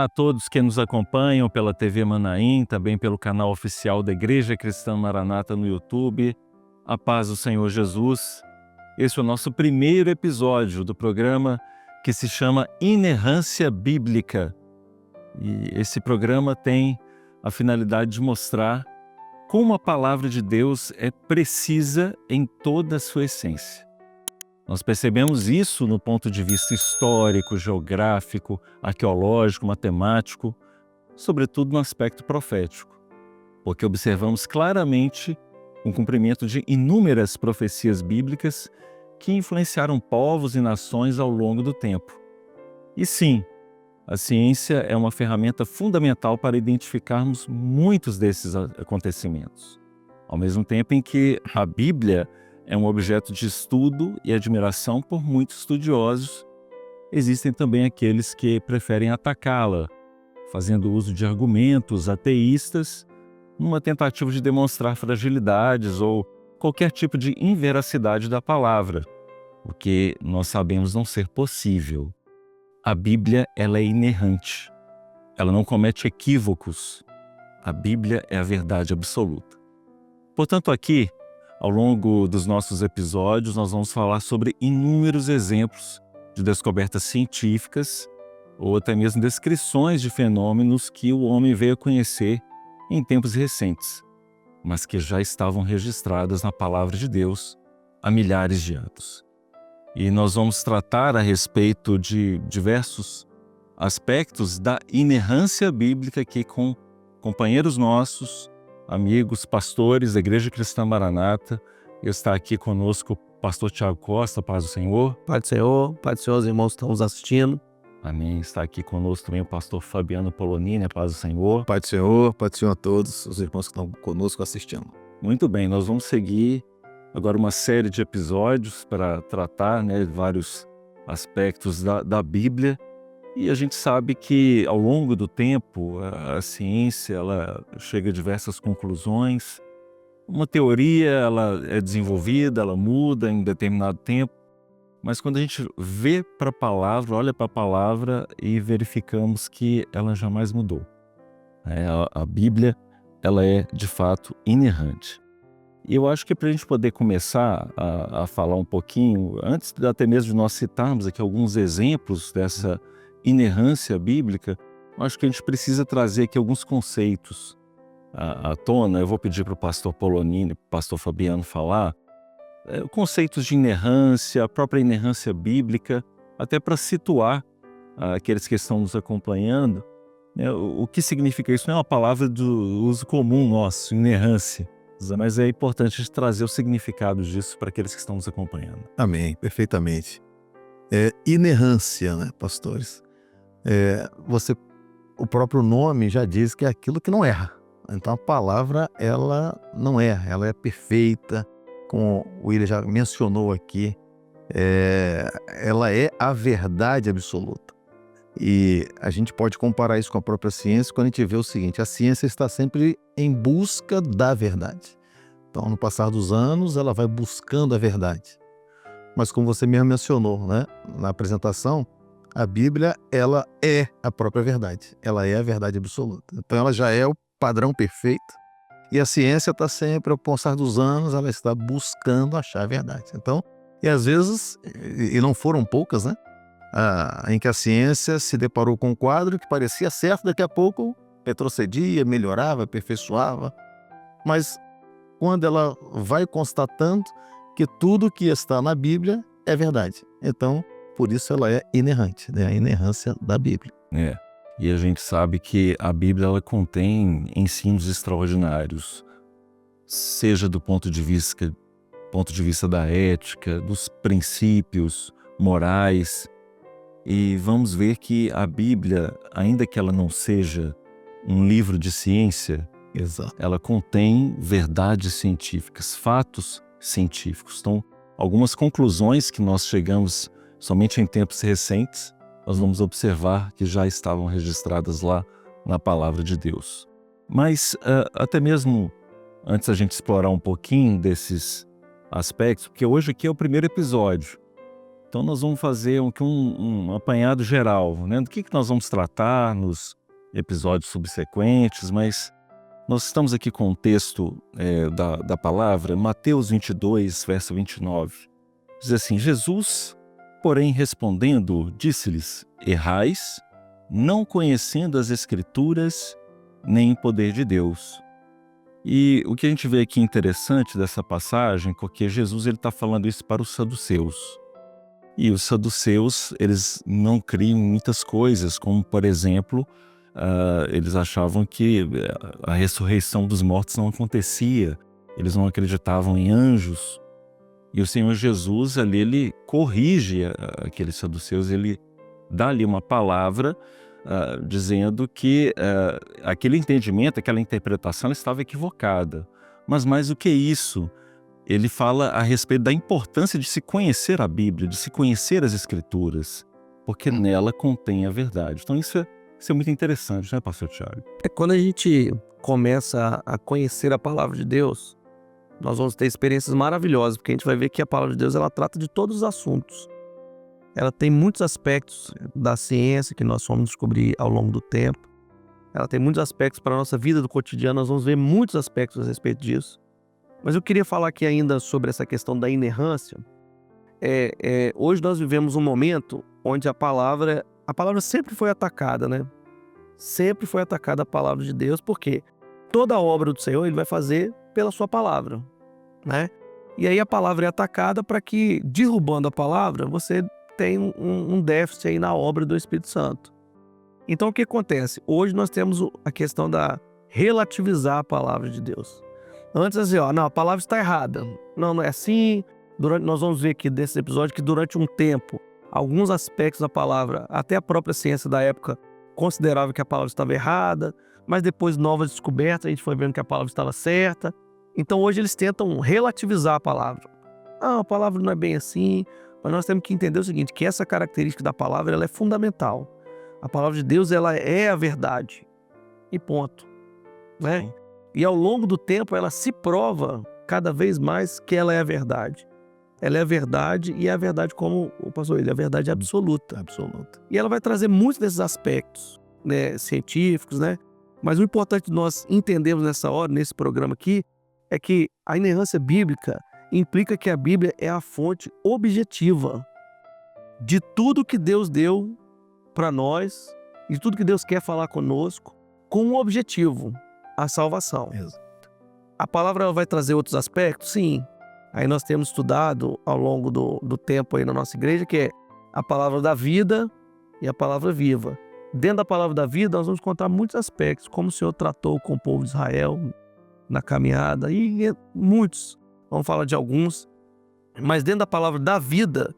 a todos que nos acompanham pela TV Manaim, também pelo canal oficial da Igreja Cristã Maranata no YouTube. A paz do Senhor Jesus. Esse é o nosso primeiro episódio do programa que se chama Inerrância Bíblica. E esse programa tem a finalidade de mostrar como a palavra de Deus é precisa em toda a sua essência. Nós percebemos isso no ponto de vista histórico, geográfico, arqueológico, matemático, sobretudo no aspecto profético, porque observamos claramente o cumprimento de inúmeras profecias bíblicas que influenciaram povos e nações ao longo do tempo. E sim, a ciência é uma ferramenta fundamental para identificarmos muitos desses acontecimentos, ao mesmo tempo em que a Bíblia é um objeto de estudo e admiração por muitos estudiosos. Existem também aqueles que preferem atacá-la, fazendo uso de argumentos ateístas, numa tentativa de demonstrar fragilidades ou qualquer tipo de inveracidade da palavra, o que nós sabemos não ser possível. A Bíblia, ela é inerrante, ela não comete equívocos. A Bíblia é a verdade absoluta. Portanto, aqui, ao longo dos nossos episódios, nós vamos falar sobre inúmeros exemplos de descobertas científicas ou até mesmo descrições de fenômenos que o homem veio a conhecer em tempos recentes, mas que já estavam registradas na Palavra de Deus há milhares de anos. E nós vamos tratar a respeito de diversos aspectos da inerrância bíblica aqui com companheiros nossos, amigos, pastores da Igreja Cristã Maranata. Está aqui conosco o pastor Tiago Costa, paz do Senhor. Pai do Senhor, os irmãos que estão nos assistindo. Amém. Está aqui conosco também o pastor Fabiano Polonini, paz do Senhor. Pai do Senhor a todos os irmãos que estão conosco assistindo. Muito bem, nós vamos seguir agora uma série de episódios para tratar vários aspectos da Bíblia. E a gente sabe que ao longo do tempo a ciência ela chega a diversas conclusões. Uma teoria ela é desenvolvida, ela muda em determinado tempo, mas quando a gente vê para a palavra, olha para a palavra e verificamos que ela jamais mudou. A Bíblia ela é de fato inerrante. E eu acho que para a gente poder começar a falar um pouquinho, antes até mesmo de nós citarmos aqui alguns exemplos dessa inerrância bíblica, eu acho que a gente precisa trazer aqui alguns conceitos à tona. Eu vou pedir para o pastor Polonini, para o pastor Fabiano falar, conceitos de inerrância, a própria inerrância bíblica, até para situar aqueles que estão nos acompanhando, o que significa isso. Não é uma palavra do uso comum nosso, inerrância, mas é importante a gente trazer o significado disso para aqueles que estão nos acompanhando. Amém, perfeitamente. Inerrância, né, pastores? O próprio nome já diz que é aquilo que não erra. Então a palavra ela não erra, ela é perfeita, como o William já mencionou aqui, ela é a verdade absoluta. E a gente pode comparar isso com a própria ciência quando a gente vê o seguinte: a ciência está sempre em busca da verdade. Então no passar dos anos ela vai buscando a verdade. Mas como você mesmo mencionou, né, na apresentação, a Bíblia ela é a própria verdade, ela é a verdade absoluta. Então ela já é o padrão perfeito e a ciência está sempre, ao passar dos anos, ela está buscando achar a verdade. Então, e às vezes, e não foram poucas, né, em que a ciência se deparou com um quadro que parecia certo, daqui a pouco retrocedia, melhorava, aperfeiçoava, mas quando ela vai constatando que tudo que está na Bíblia é verdade. Então, por isso ela é inerrante, né? A inerrância da Bíblia. E a gente sabe que a Bíblia ela contém ensinos extraordinários, seja do ponto de vista da ética, dos princípios morais. E vamos ver que a Bíblia, ainda que ela não seja um livro de ciência, Exato. ela contém verdades científicas, fatos científicos. Então, algumas conclusões que nós chegamos somente em tempos recentes, nós vamos observar que já estavam registradas lá na Palavra de Deus. Mas até mesmo antes a gente explorar um pouquinho desses aspectos, porque hoje aqui é o primeiro episódio, Então nós vamos fazer um apanhado geral, né, do que nós vamos tratar nos episódios subsequentes, mas nós estamos aqui com um texto da palavra, Mateus 22, verso 29. Diz assim: Jesus, porém, respondendo, disse-lhes: errais, não conhecendo as Escrituras, nem o poder de Deus. E o que a gente vê aqui interessante dessa passagem, porque Jesus está falando isso para os saduceus. E os saduceus, eles não criam muitas coisas, como, por exemplo, eles achavam que a ressurreição dos mortos não acontecia, eles não acreditavam em anjos. E o Senhor Jesus, ali, ele corrige aqueles saduceus, ele dá ali uma palavra dizendo que aquele entendimento, aquela interpretação estava equivocada. Mas mais do que isso, ele fala a respeito da importância de se conhecer a Bíblia, de se conhecer as Escrituras, porque nela contém a verdade. Então isso é muito interessante, né, pastor Thiago? Quando a gente começa a conhecer a palavra de Deus, nós vamos ter experiências maravilhosas, porque a gente vai ver que a palavra de Deus, ela trata de todos os assuntos. Ela tem muitos aspectos da ciência que nós vamos descobrir ao longo do tempo. Ela tem muitos aspectos para a nossa vida do cotidiano, nós vamos ver muitos aspectos a respeito disso. Mas eu queria falar aqui ainda sobre essa questão da inerrância. Hoje nós vivemos um momento onde a palavra sempre foi atacada, né? Sempre foi atacada a palavra de Deus, porque toda a obra do Senhor ele vai fazer pela sua palavra, né? E aí a palavra é atacada para que, derrubando a palavra, você tem um déficit aí na obra do Espírito Santo. Então o que acontece? Hoje nós temos a questão da relativizar a palavra de Deus. Antes assim, não, a palavra está errada. Não é assim. Nós vamos ver aqui desse episódio que durante um tempo, alguns aspectos da palavra, até a própria ciência da época considerava que a palavra estava errada, mas depois novas descobertas, a gente foi vendo que a palavra estava certa. Então hoje eles tentam relativizar a palavra. A palavra não é bem assim, mas nós temos que entender o seguinte, que essa característica da palavra ela é fundamental. A palavra de Deus ela é a verdade. E ponto. Né? E ao longo do tempo ela se prova cada vez mais que ela é a verdade. Ela é a verdade e é a verdade como o pastor ele, é a verdade absoluta. Absoluta. E ela vai trazer muitos desses aspectos, né, científicos, né? Mas o importante de nós entendermos nessa hora, nesse programa aqui, é que a inerrância bíblica implica que a Bíblia é a fonte objetiva de tudo que Deus deu para nós, de tudo que Deus quer falar conosco, com um objetivo, a salvação. Exato. A palavra ela vai trazer outros aspectos? Sim. Aí nós temos estudado ao longo do tempo aí na nossa igreja, que é a palavra da vida e a palavra viva. Dentro da palavra da vida, nós vamos encontrar muitos aspectos, como o Senhor tratou com o povo de Israel na caminhada, e muitos. Vamos falar de alguns. Mas dentro da palavra da vida,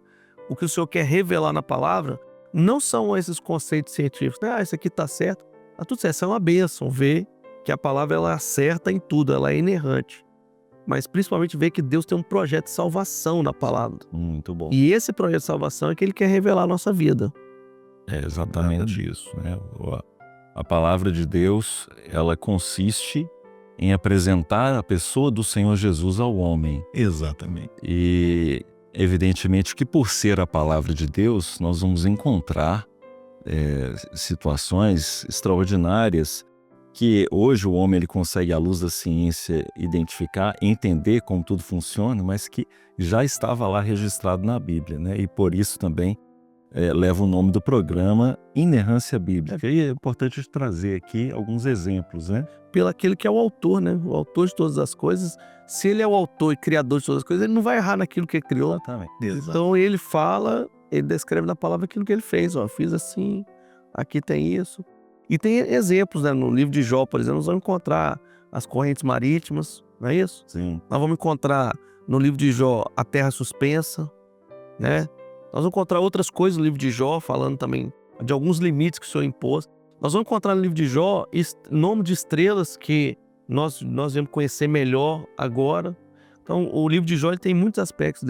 o que o Senhor quer revelar na palavra, não são esses conceitos científicos. Isso aqui está certo. Está tudo certo. Isso é uma bênção, ver que a palavra ela acerta em tudo, ela é inerrante. Mas principalmente ver que Deus tem um projeto de salvação na palavra. Muito bom. E esse projeto de salvação é que Ele quer revelar a nossa vida. É exatamente isso, né? A palavra de Deus, ela consiste em apresentar a pessoa do Senhor Jesus ao homem. Exatamente. E evidentemente que por ser a palavra de Deus, nós vamos encontrar situações extraordinárias que hoje o homem ele consegue, à luz da ciência, identificar, entender como tudo funciona, mas que já estava lá registrado na Bíblia, né? E por isso também leva o nome do programa Inerrância Bíblica. E é importante trazer aqui alguns exemplos, né? Pelo aquele que é o autor, né? O autor de todas as coisas. Se ele é o autor e criador de todas as coisas, ele não vai errar naquilo que ele criou. Exatamente. Então ele fala, ele descreve na palavra aquilo que ele fez. Fiz assim, aqui tem isso. E tem exemplos, né? No livro de Jó, por exemplo, nós vamos encontrar as correntes marítimas, não é isso? Sim. Nós vamos encontrar no livro de Jó a terra suspensa, né? Nós vamos encontrar outras coisas no livro de Jó, falando também de alguns limites que o Senhor impôs. Nós vamos encontrar no livro de Jó nome de estrelas que nós vamos conhecer melhor agora. Então, o livro de Jó ele tem muitos aspectos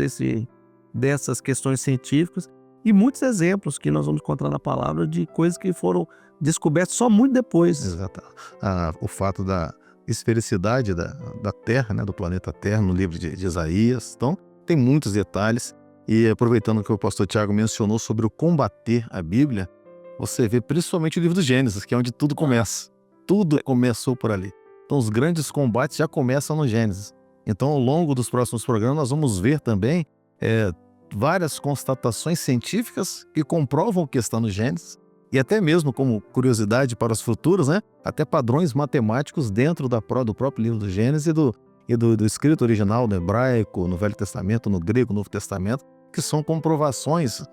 dessas questões científicas e muitos exemplos que nós vamos encontrar na palavra de coisas que foram descobertas só muito depois. Exato. O fato da esfericidade da Terra, né, do planeta Terra, no livro de Isaías. Então, tem muitos detalhes E aproveitando que o pastor Tiago mencionou sobre o combater a Bíblia, você vê principalmente o livro do Gênesis, que é onde tudo começa. Tudo começou por ali. Então os grandes combates já começam no Gênesis. Então ao longo dos próximos programas nós vamos ver também várias constatações científicas que comprovam o que está no Gênesis, e até mesmo como curiosidade para os futuros, né? Até padrões matemáticos dentro do próprio livro do Gênesis e do escrito original no hebraico, no Velho Testamento, no grego, no Novo Testamento, que são comprovações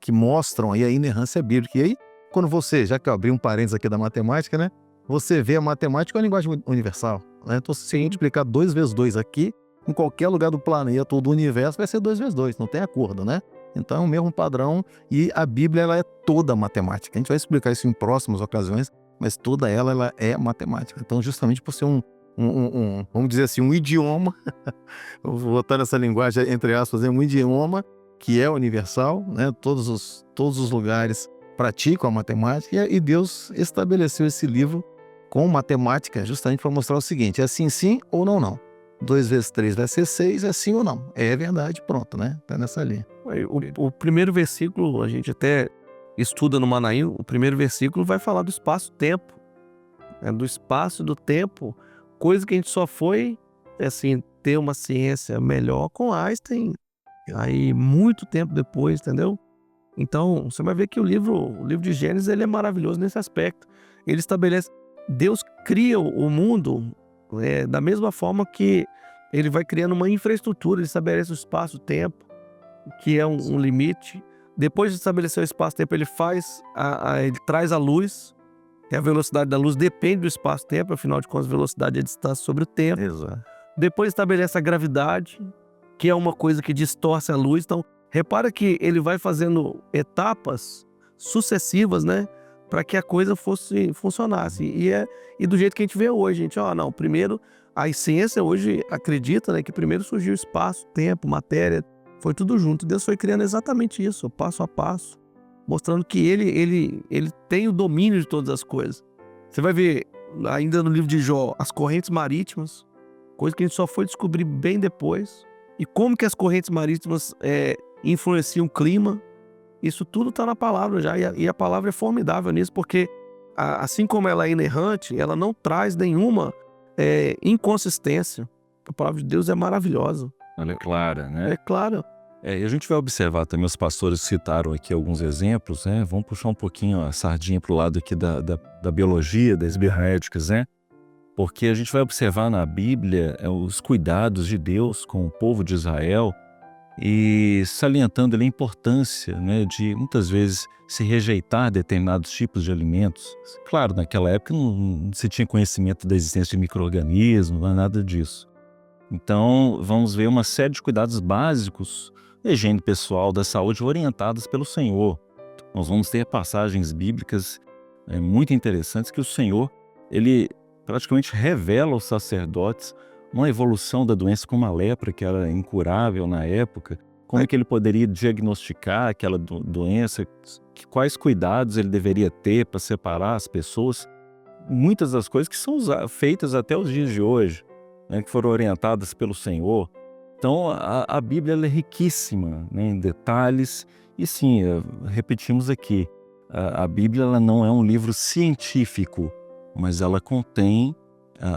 que mostram aí a inerrância bíblica. E aí, quando você, já que eu abri um parênteses aqui da matemática, né? Você vê a matemática é uma linguagem universal, né? Então, se a gente multiplicar 2 vezes 2 aqui, em qualquer lugar do planeta ou do universo, vai ser 2 vezes 2, não tem acordo, né? Então, é o mesmo padrão, e a Bíblia ela é toda matemática. A gente vai explicar isso em próximas ocasiões, mas toda ela é matemática. Então, justamente por ser vamos dizer assim, um idioma, vou botar essa linguagem entre aspas, um idioma que é universal, né? Todos os lugares praticam a matemática, e Deus estabeleceu esse livro com matemática justamente para mostrar o seguinte: é assim sim ou não não. 2 vezes 3 vai ser 6, é sim ou não. É verdade, pronto, né? Tá nessa linha. O primeiro versículo, a gente até estuda no Manaim, o primeiro versículo vai falar do espaço-tempo. Do espaço e do tempo, coisa que a gente só foi, assim, ter uma ciência melhor com Einstein, aí muito tempo depois, entendeu? Então, você vai ver que o livro de Gênesis, ele é maravilhoso nesse aspecto. Ele estabelece, Deus cria o mundo da mesma forma que ele vai criando uma infraestrutura, ele estabelece o espaço-tempo, que é um limite. Depois de estabelecer o espaço-tempo, ele ele traz a luz, e a velocidade da luz depende do espaço-tempo, afinal de contas, a velocidade é a distância sobre o tempo. Exato. Depois estabelece a gravidade, que é uma coisa que distorce a luz. Então, repara que ele vai fazendo etapas sucessivas, né, para que a coisa funcionasse. E do jeito que a gente vê hoje, gente, primeiro, a ciência hoje acredita, né, que primeiro surgiu espaço, tempo, matéria, foi tudo junto. Deus foi criando exatamente isso, passo a passo, mostrando que ele tem o domínio de todas as coisas. Você vai ver ainda no livro de Jó as correntes marítimas, coisa que a gente só foi descobrir bem depois. E como que as correntes marítimas influenciam o clima. Isso tudo está na palavra já, e a palavra é formidável nisso, porque assim como ela é inerrante, ela não traz nenhuma inconsistência. A palavra de Deus é maravilhosa. Ela é clara, né? É claro. E a gente vai observar também, os pastores citaram aqui alguns exemplos, né? Vamos puxar um pouquinho a sardinha para o lado aqui da biologia, das bioéticas, né? Porque a gente vai observar na Bíblia os cuidados de Deus com o povo de Israel, e salientando ali a importância, né, de muitas vezes se rejeitar determinados tipos de alimentos. Claro, naquela época não se tinha conhecimento da existência de micro-organismos, não é nada disso. Então, vamos ver uma série de cuidados básicos da higiene pessoal, da saúde, orientadas pelo Senhor. Nós vamos ter passagens bíblicas muito interessantes que o Senhor, ele praticamente revela aos sacerdotes uma evolução da doença como a lepra, que era incurável na época, como é que ele poderia diagnosticar aquela doença, quais cuidados ele deveria ter para separar as pessoas. Muitas das coisas que são feitas até os dias de hoje, né, que foram orientadas pelo Senhor. Então, a Bíblia ela é riquíssima, né, em detalhes. E sim, repetimos aqui, a Bíblia ela não é um livro científico, mas ela contém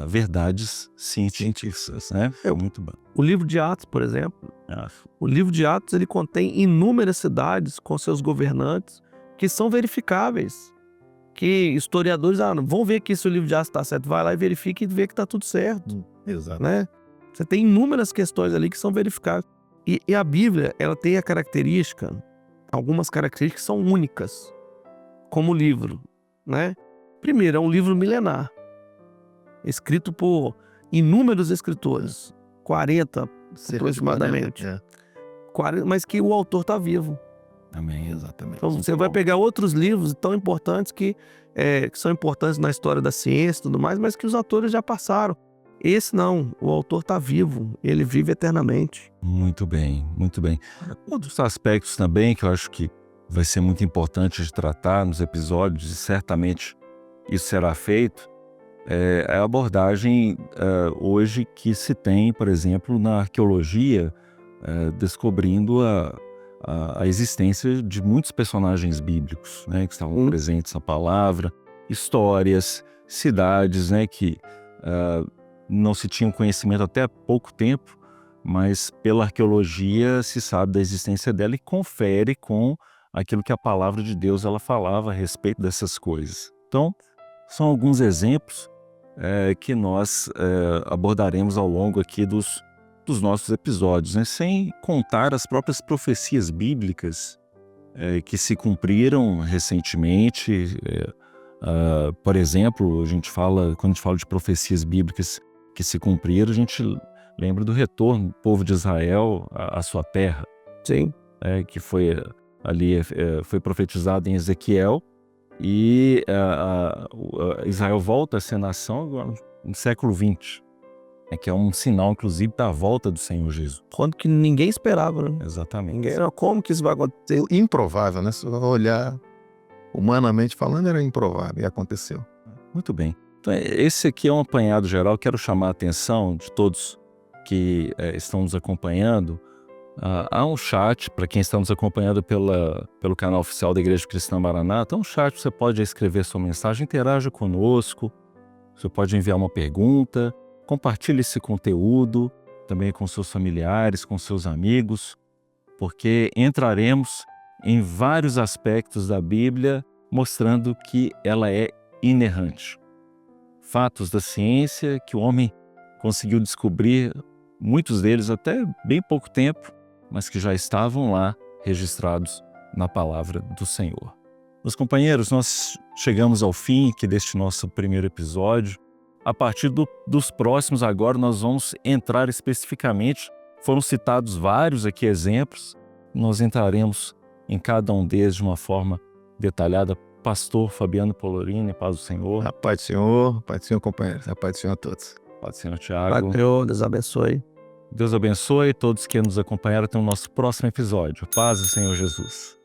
verdades científicas, né? É muito bom. O livro de Atos, por exemplo, o livro de Atos ele contém inúmeras cidades com seus governantes que são verificáveis, que historiadores vão ver aqui se o livro de Atos está certo, vai lá e verifica e vê que está tudo certo. Exato. Né? Você tem inúmeras questões ali que são verificáveis. E a Bíblia, ela tem a característica, algumas características que são únicas, como livro, né? Primeiro, é um livro milenar, escrito por inúmeros escritores, 40 aproximadamente, 40, mas que o autor está vivo. Amém, exatamente. Então você vai pegar outros livros tão importantes que são importantes na história da ciência e tudo mais, mas que os autores já passaram. Esse não, o autor está vivo, ele vive eternamente. Muito bem, muito bem. Outros aspectos também que eu acho que vai ser muito importante de tratar nos episódios, e certamente isso será feito, é a abordagem hoje que se tem, por exemplo, na arqueologia, descobrindo a existência de muitos personagens bíblicos, né, que estavam presentes na palavra, histórias, cidades, né, que não se tinham conhecimento até há pouco tempo, mas pela arqueologia se sabe da existência dela e confere com aquilo que a palavra de Deus ela falava a respeito dessas coisas. Então, são alguns exemplos que nós abordaremos ao longo aqui dos nossos episódios, né? Sem contar as próprias profecias bíblicas que se cumpriram recentemente. Por exemplo, quando a gente fala de profecias bíblicas que se cumpriram, a gente lembra do retorno do povo de Israel à sua terra. Sim. Que foi profetizado em Ezequiel, e Israel volta a ser nação agora no século XX, que é um sinal, inclusive, da volta do Senhor Jesus. Quando que ninguém esperava, né? Exatamente. Como que isso vai acontecer? Improvável, né? Se você olhar humanamente falando, era improvável e aconteceu. Muito bem. Então, esse aqui é um apanhado geral. Quero chamar a atenção de todos que estão nos acompanhando. Há um chat, para quem está nos acompanhando pelo canal oficial da Igreja Cristã Maranata, há um chat, você pode escrever sua mensagem, interaja conosco, você pode enviar uma pergunta, compartilhe esse conteúdo também com seus familiares, com seus amigos, porque entraremos em vários aspectos da Bíblia mostrando que ela é inerrante. Fatos da ciência que o homem conseguiu descobrir, muitos deles até bem pouco tempo, mas que já estavam lá registrados na palavra do Senhor. Meus companheiros, nós chegamos ao fim aqui deste nosso primeiro episódio. A partir dos próximos agora nós vamos entrar especificamente, foram citados vários aqui exemplos, nós entraremos em cada um deles de uma forma detalhada. Pastor Fabiano Polorini, paz do Senhor. A paz do Senhor, companheiros, a paz do Senhor a todos. Paz do Senhor, Tiago. Deus abençoe. Deus abençoe todos que nos acompanharam até o nosso próximo episódio. Paz do Senhor Jesus.